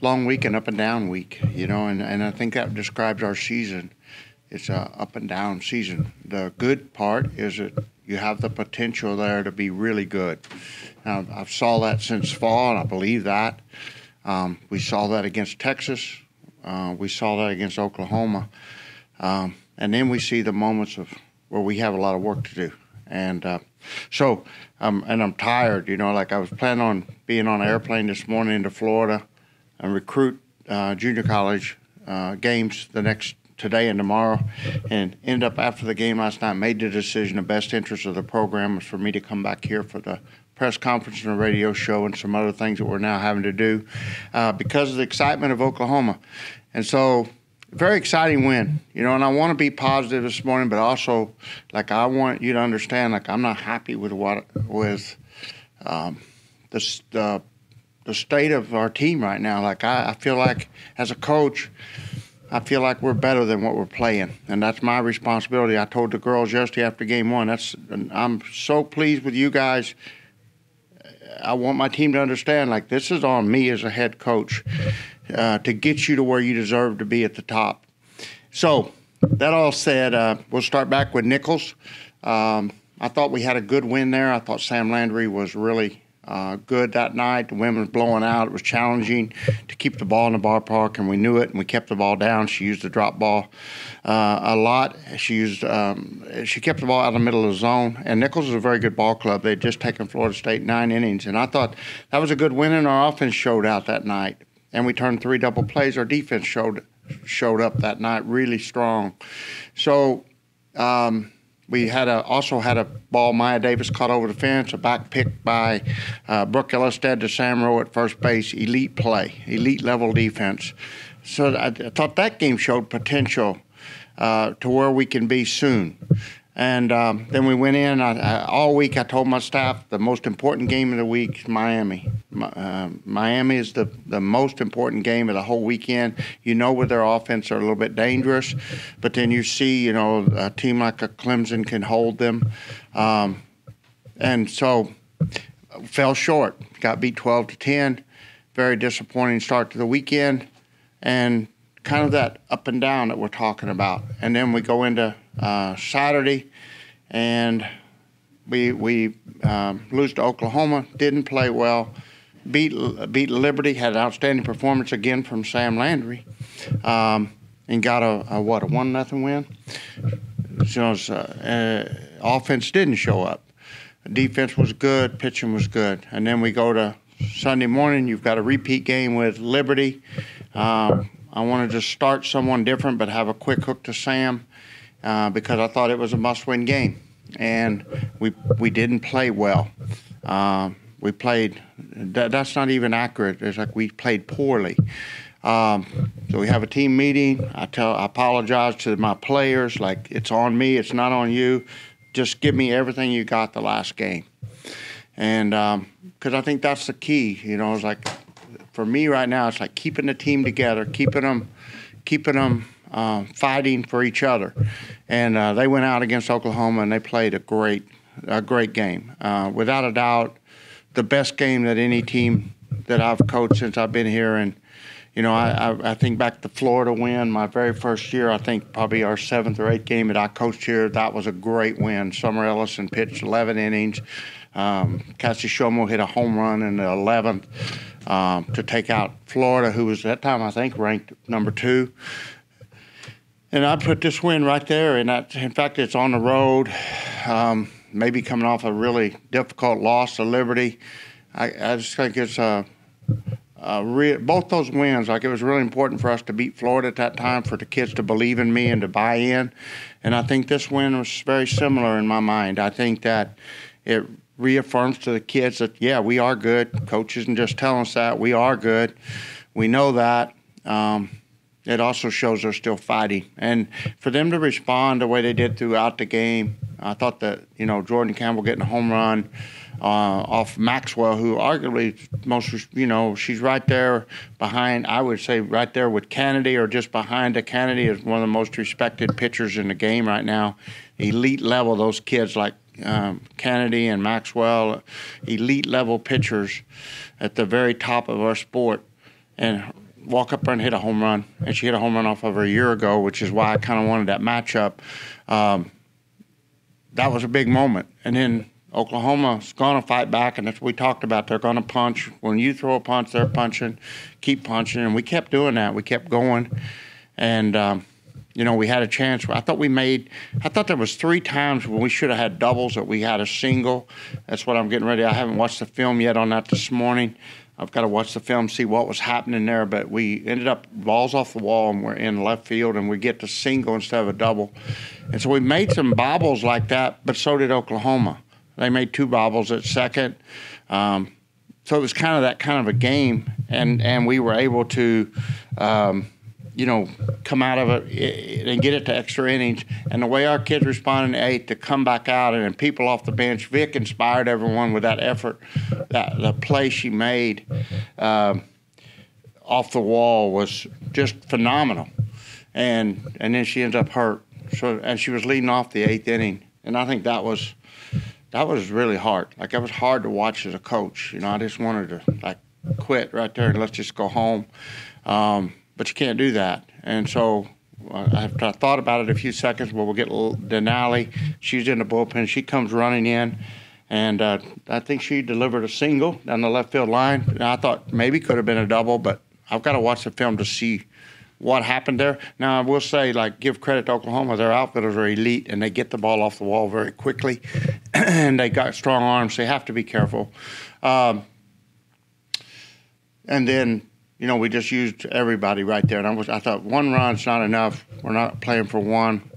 long week and up and down week, you know, and I think that describes our season. It's a up and down season. The good part is that you have the potential there to be really good. Now, I've saw that since fall, and I believe that. We saw that against Texas. We saw that against Oklahoma. And then we see the moments of where we have a lot of work to do. And and I'm tired, you know, like I was planning on being on an airplane this morning into Florida and recruit junior college games today and tomorrow, and end up after the game last night, made the decision the best interest of the program was for me to come back here for the press conference and a radio show and some other things that we're now having to do because of the excitement of Oklahoma. And so, very exciting win, you know, and I want to be positive this morning, but also, like, I want you to understand, like, I'm not happy with the state of our team right now. Like, I feel like, as a coach, I feel like we're better than what we're playing, and that's my responsibility. I told the girls yesterday after game one, I'm so pleased with you guys. I want my team to understand, like, this is on me as a head coach to get you to where you deserve to be at the top. So, that all said, we'll start back with Nicholls. I thought we had a good win there. I thought Sam Landry was really good that night. The wind was blowing out. It was challenging to keep the ball in the ballpark, and we knew it, and we kept the ball down. She used the drop ball a lot. She kept the ball out of the middle of the zone, and Nicholls is a very good ball club. They'd just taken Florida State 9 innings, and I thought that was a good win, and our offense showed out that night, and we turned 3 double plays. Our defense showed up that night really strong. So we also had a ball Maya Davis caught over the fence, a back pick by Brooke Ellistead to Sam Rowe at first base. Elite play, elite level defense. So I thought that game showed potential to where we can be soon. And then we went in. All week I told my staff the most important game of the week is Miami. Miami is the most important game of the whole weekend. You know, with their offense are a little bit dangerous, but then you see, you know, a team like a Clemson can hold them. And so fell short. Got beat 12-10. Very disappointing start to the weekend. And kind of that up and down that we're talking about. And then we go into Saturday, and we lose to Oklahoma. Didn't play well. Beat Liberty. Had an outstanding performance again from Sam Landry, and got a 1-0 win. So offense didn't show up. Defense was good. Pitching was good. And then we go to Sunday morning. You've got a repeat game with Liberty. I wanted to start someone different, but have a quick hook to Sam because I thought it was a must-win game, and we didn't play well. We played. That's not even accurate. It's like we played poorly. So we have a team meeting. I apologize to my players. Like, it's on me. It's not on you. Just give me everything you got the last game, and because I think that's the key. You know, it's like, for me right now, it's like keeping the team together, keeping them fighting for each other. And they went out against Oklahoma, and they played a great game. Without a doubt, the best game that any team that I've coached since I've been here. And, you know, I think back to Florida win, my very first year. I think probably our 7th or 8th game that I coached here, that was a great win. Summer Ellison pitched 11 innings. Cassie Shomo hit a home run in the 11th. To take out Florida, who was at that time, I think, ranked number 2. And I put this win right there, and in fact, it's on the road, maybe coming off a really difficult loss to Liberty. I just think it's both those wins, like, it was really important for us to beat Florida at that time, for the kids to believe in me and to buy in. And I think this win was very similar in my mind. I think that it reaffirms to the kids that, yeah, we are good. Coach isn't just telling us that. We are good. We know that. It also shows they're still fighting. And for them to respond the way they did throughout the game, I thought that, you know, Jordan Campbell getting a home run off Maxwell, who arguably she's right there behind, I would say right there with Kennedy, or just behind Kennedy, is one of the most respected pitchers in the game right now. Elite level, those kids like Kennedy and Maxwell, elite level pitchers at the very top of our sport. And walk up there and hit a home run, and she hit a home run off of her a year ago, which is why I kind of wanted that matchup. That was a big moment. And then Oklahoma's going to fight back, and that's what we talked about. They're going to punch. When you throw a punch, they're punching, keep punching. And we kept doing that. We kept going. And, we had a chance. I thought there was 3 times when we should have had doubles that we had a single. That's what I'm getting ready. I haven't watched the film yet on that this morning. I've got to watch the film, see what was happening there. But we ended up balls off the wall, and we're in left field, and we get the single instead of a double. And so we made some bobbles like that, but so did Oklahoma. They made 2 bobbles at second. So it was kind of that kind of a game, and we were able to, come out of it and get it to extra innings. And the way our kids responded in the 8th to come back out and people off the bench, Vic inspired everyone with that effort. The play she made off the wall was just phenomenal. And then she ends up hurt. And she was leading off the 8th inning. And I think that was really hard. Like, it was hard to watch as a coach. I just wanted to quit right there and let's just go home. But you can't do that. And so after I thought about it a few seconds, we'll get Denali. She's in the bullpen. She comes running in, and I think she delivered a single down the left field line. And I thought maybe could have been a double, but I've got to watch the film to see what happened there. Now, I will say, give credit to Oklahoma. Their outfielders are elite, and they get the ball off the wall very quickly, and they got strong arms. They have to be careful. And then, we just used everybody right there. And I thought 1 run's not enough. We're not playing for 1.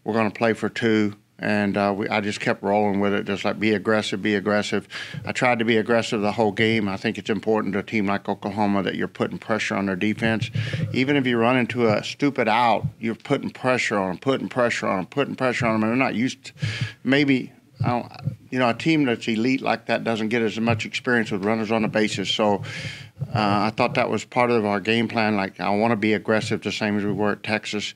We're going to play for 2. And I just kept rolling with it, just be aggressive, be aggressive. I tried to be aggressive the whole game. I think it's important to a team like Oklahoma that you're putting pressure on their defense. Even if you run into a stupid out, you're putting pressure on them, putting pressure on them, and they're not used to maybe – a team that's elite like that doesn't get as much experience with runners on the bases. So I thought that was part of our game plan. I want to be aggressive the same as we were at Texas.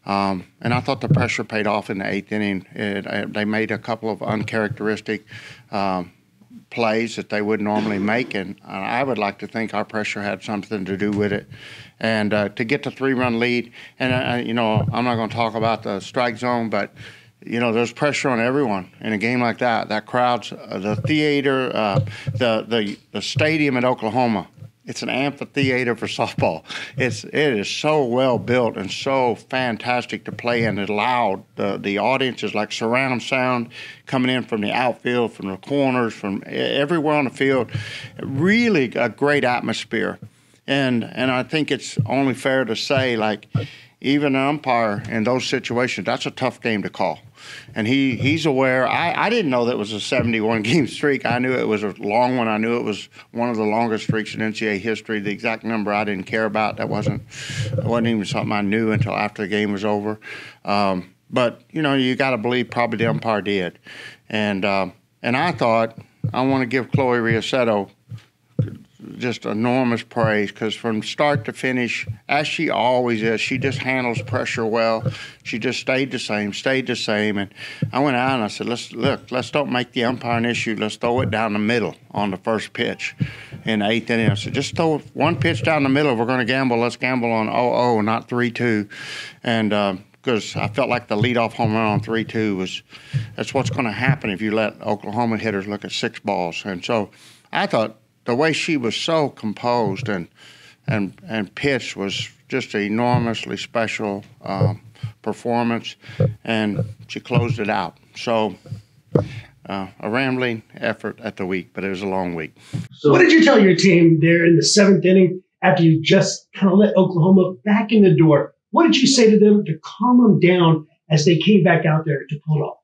And I thought the pressure paid off in the 8th inning. They made a couple of uncharacteristic plays that they would normally make, and I would like to think our pressure had something to do with it. And to get the 3-run lead, and I'm not going to talk about the strike zone, but there's pressure on everyone in a game like that. That crowd's the theater, the stadium at Oklahoma. It's an amphitheater for softball. It is so well built and so fantastic to play in. It's loud. The audience is like surround sound coming in from the outfield, from the corners, from everywhere on the field. Really a great atmosphere. And I think it's only fair to say, even an umpire in those situations, that's a tough game to call. And he's aware. I didn't know that was a 71-game streak. I knew it was a long one. I knew it was one of the longest streaks in NCAA history. The exact number I didn't care about. That wasn't even something I knew until after the game was over. But, you got to believe probably the umpire did. And I thought, I want to give Chloe Riasetto just enormous praise, because from start to finish, as she always is, she just handles pressure well. She just stayed the same. And I went out and I said, let's don't make the umpire an issue. Let's throw it down the middle on the first pitch in the 8th inning. I said, just throw 1 pitch down the middle. If we're going to gamble, let's gamble on 0-0, not 3-2. And because I felt like the leadoff home run on 3-2 that's what's going to happen if you let Oklahoma hitters look at 6 balls. And so I thought, the way she was so composed and pitched was just an enormously special performance, and she closed it out. So a rambling effort at the week, but it was a long week. So what did you tell your team there in the 7th inning after you just kind of let Oklahoma back in the door? What did you say to them to calm them down as they came back out there to pull off?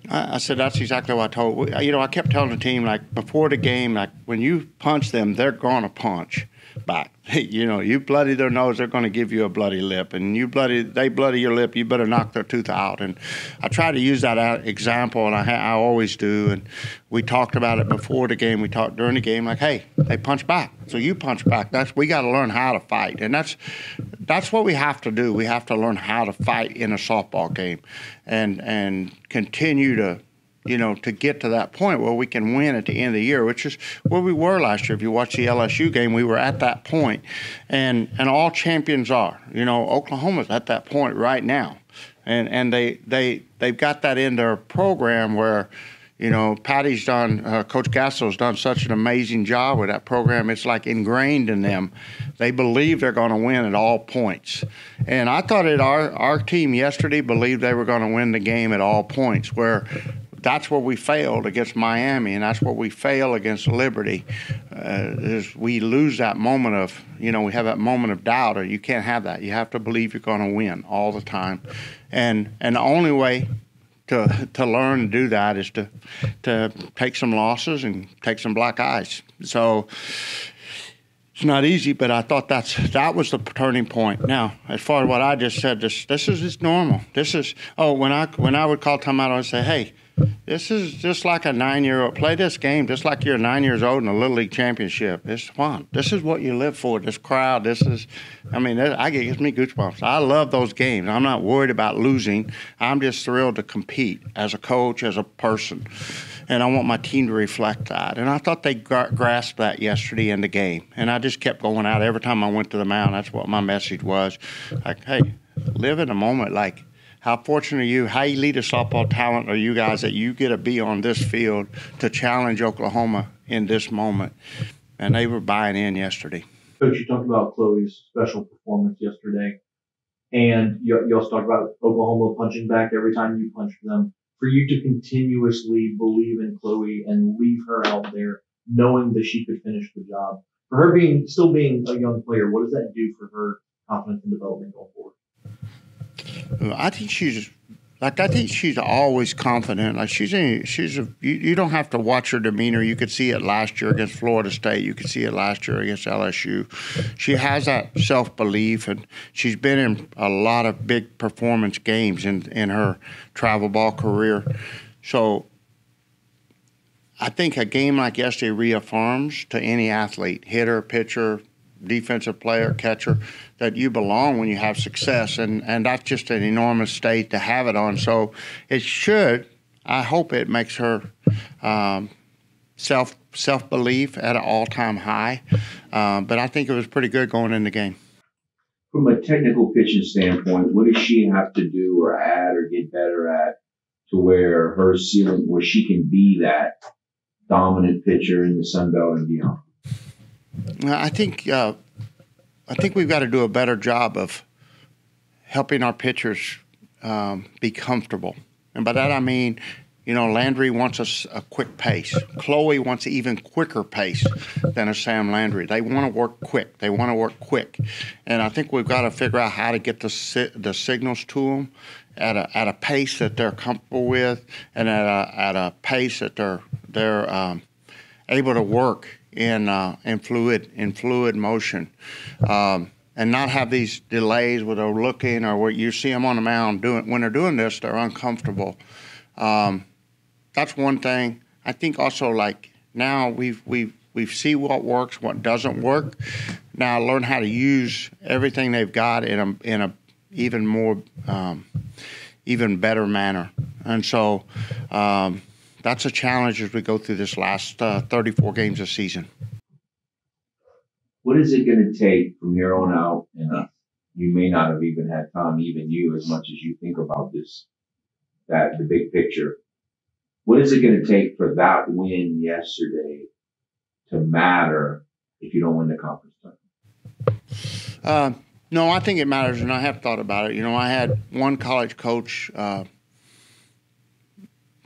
I said that's exactly what I told. I kept telling the team, before the game, when you punch them, they're going to punch back. You bloody their nose, they're going to give you a bloody lip. And they bloody your lip, you better knock their tooth out. And I try to use that example, and I always do. And we talked about it before the game. We talked during the game, hey, they punch back, so you punch back. We got to learn how to fight. And that's what we have to do. We have to learn how to fight in a softball game and continue to to get to that point where we can win at the end of the year, which is where we were last year. If you watch the LSU game, we were at that point, and all champions are. Oklahoma's at that point right now, and they've got that in their program where, Patty's done, Coach Gasso's done such an amazing job with that program. It's like ingrained in them. They believe they're going to win at all points. And I thought our team yesterday believed they were going to win the game at all points, where that's where we failed against Miami, and that's where we fail against Liberty. Is we lose that moment of, we have that moment of doubt, or you can't have that. You have to believe you're going to win all the time. And the only way to learn and do that is to take some losses and take some black eyes. So it's not easy, but I thought that was the turning point. Now, as far as what I just said, this is just normal. This is when I would call timeout, I would say, hey, this is just like a 9-year-old. Play this game just like you're 9 years old in a Little League championship. It's fun. This is what you live for, this crowd. It gives me goosebumps. I love those games. I'm not worried about losing. I'm just thrilled to compete as a coach, as a person. And I want my team to reflect that. And I thought they grasped that yesterday in the game. And I just kept going out. Every time I went to the mound, that's what my message was. Like, hey, live in the moment. Like, how fortunate are you? How elite of softball talent are you guys that you get to be on this field to challenge Oklahoma in this moment? And they were buying in yesterday. Coach, you talked about Chloe's special performance yesterday, and you also talked about Oklahoma punching back every time you punched them. For you to continuously believe in Chloe and leave her out there knowing that she could finish the job, for her still being a young player, what does that do for her confidence and development going forward? I think she's always confident. Like you don't have to watch her demeanor. You could see it last year against Florida State. You could see it last year against LSU. She has that self-belief, and she's been in a lot of big performance games in her travel ball career. So I think a game like yesterday reaffirms to any athlete, hitter, pitcher, defensive player, catcher, that you belong when you have success, and that's just an enormous stage to have it on. So I hope it makes her self-belief at an all-time high. But I think it was pretty good going in the game. From a technical pitching standpoint, what does she have to do or add or get better at to where her ceiling, where she can be that dominant pitcher in the Sun Belt and beyond? I think we've got to do a better job of helping our pitchers be comfortable. And by that I mean, Landry wants a quick pace. Chloe wants an even quicker pace than a Sam Landry. They want to work quick. And I think we've got to figure out how to get the signals to them at a pace that they're comfortable with, and at a pace that they're able to work in fluid motion, and not have these delays where they're looking, or where you see them on the mound when they're doing this, they're uncomfortable. That's one thing. I think also, like, now we've see what works, what doesn't work. Now learn how to use everything they've got in a even more even better manner. And so that's a challenge as we go through this last 34 games of season. What is it going to take from here on out? And you may not have even had time, even you, as much as you think about this, the big picture. What is it going to take for that win yesterday to matter if you don't win the conference tournament? No, I think it matters, and I have thought about it. I had one college coach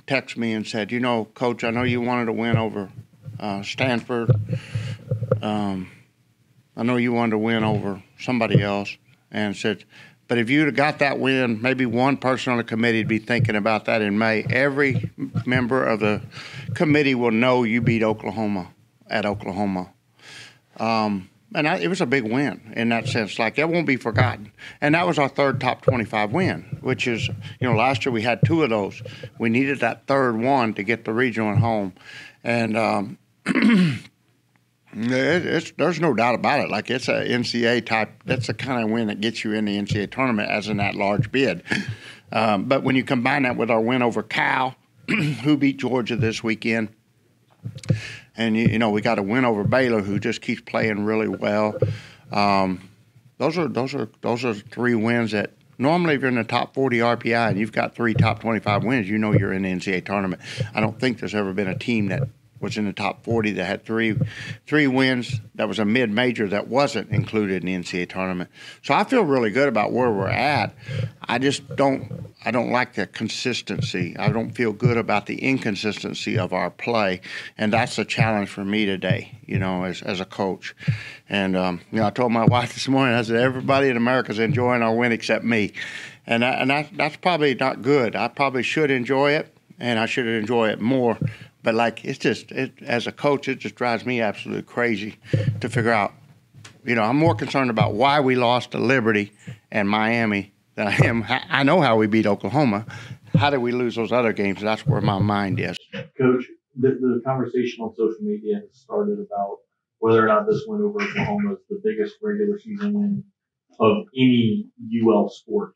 text me and said, Coach, I know you wanted to win over Stanford. I know you wanted to win over somebody else, and said, but if you'd have got that win, maybe one person on the committee would be thinking about that in May. Every member of the committee will know you beat Oklahoma at Oklahoma. It was a big win in that sense. Like, that won't be forgotten. And that was our third top 25 win, which is, last year we had two of those. We needed that third one to get the regional at home. And there's no doubt about it. Like, it's a NCAA type. That's the kind of win that gets you in the NCAA tournament as in that large bid. But when you combine that with our win over Cal who beat Georgia this weekend. And, we got a win over Baylor, who just keeps playing really well. Those are 3 wins that normally if you're in the top 40 RPI and you've got 3 top 25 wins, you're in the NCAA tournament. I don't think there's ever been a team that was in the top 40 that had three wins. That was a mid-major that wasn't included in the NCAA tournament. So I feel really good about where we're at. I just don't like the consistency. I don't feel good about the inconsistency of our play, and that's a challenge for me today, as a coach. And I told my wife this morning, I said, everybody in America is enjoying our win except me, and that's probably not good. I probably should enjoy it, and I should enjoy it more. But as a coach, it just drives me absolutely crazy to figure out. I'm more concerned about why we lost to Liberty and Miami than I am. I know how we beat Oklahoma. How did we lose those other games? That's where my mind is. Coach, the conversation on social media has started about whether or not this win over Oklahoma is the biggest regular season win of any UL sport.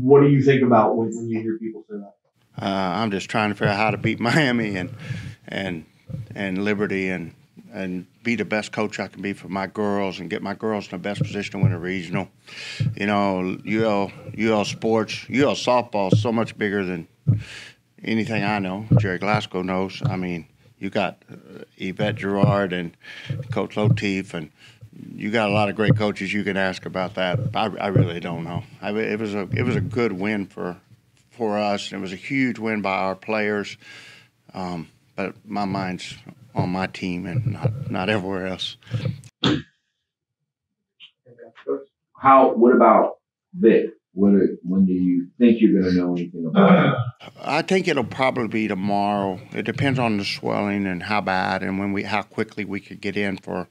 What do you think about when you hear people say that? I'm just trying to figure out how to beat Miami and Liberty and be the best coach I can be for my girls and get my girls in the best position to win a regional. UL sports, UL softball is so much bigger than anything I know. Gerry Glasco knows. I mean, you got Yvette Gerard and Coach Loteef, and you got a lot of great coaches you can ask about that. I really don't know. It was a good win for us. It was a huge win by our players, but my mind's on my team and not everywhere else. What about Vic? When do you think you're going to know anything about it? I think it'll probably be tomorrow. It depends on the swelling and how bad and how quickly we could get into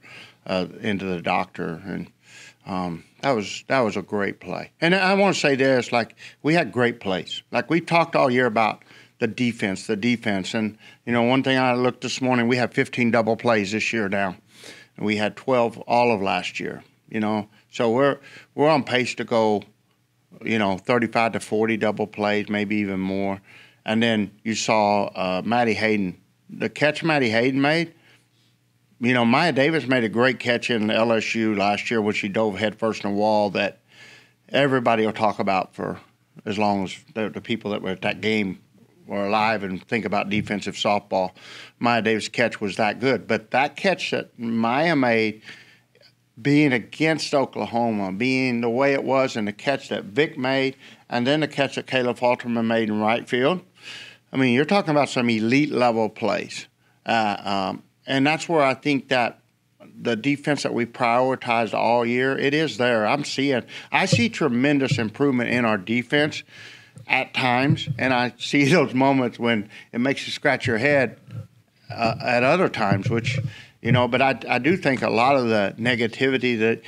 the doctor. And that was a great play. And I want to say this, we had great plays. We talked all year about the defense. And, one thing I looked this morning, we have 15 double plays this year now. And we had 12 all of last year, So we're on pace to go, 35 to 40 double plays, maybe even more. And then you saw Maddie Hayden. The catch Maddie Hayden made, Maya Davis made a great catch in LSU last year when she dove headfirst in the wall that everybody will talk about for as long as the people that were at that game were alive and think about defensive softball. Maya Davis' catch was that good. But that catch that Maya made, being against Oklahoma, being the way it was, and the catch that Vic made, and then the catch that Caleb Falterman made in right field, I mean, you're talking about some elite-level plays. And that's where I think that the defense that we prioritized all year, it is there. I see tremendous improvement in our defense at times, and I see those moments when it makes you scratch your head at other times, which, but I do think a lot of the negativity that,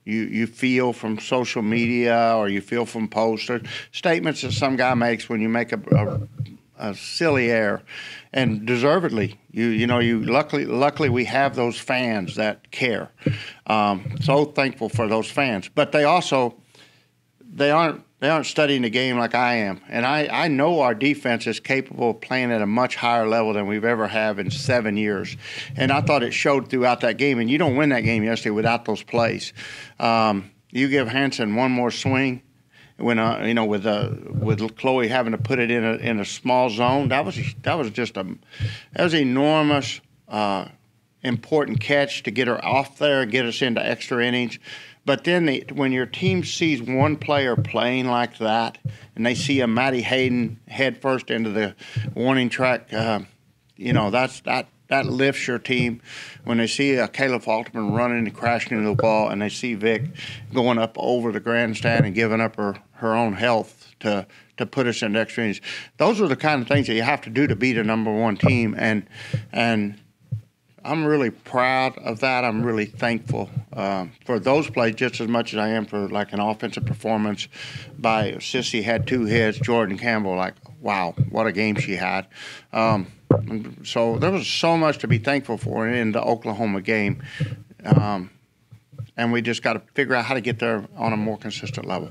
you feel from social media or you feel from posts or statements that some guy makes when you make a silly error, and deservedly, luckily we have those fans that care. So thankful for those fans, but they aren't studying the game like I am, and I know our defense is capable of playing at a much higher level than we've ever have in 7 years, and I thought it showed throughout that game. And you don't win that game yesterday without those plays. You give Hanson one more swing. When with Chloe having to put it in a small zone, that was enormous, important catch to get her off there and get us into extra innings. But then when your team sees one player playing like that, and they see a Maddie Hayden head first into the warning track, that lifts your team. When they see a Caleb Falterman running and crashing into the wall, and they see Vic going up over the grandstand and giving up her own health to put us in extra innings, those are the kind of things that you have to do to beat a number one team. And I'm really proud of that. I'm really thankful for those plays just as much as I am for an offensive performance by Sissy had 2 hits, Jordan Campbell, wow, what a game she had. So there was so much to be thankful for in the Oklahoma game. And we just got to figure out how to get there on a more consistent level.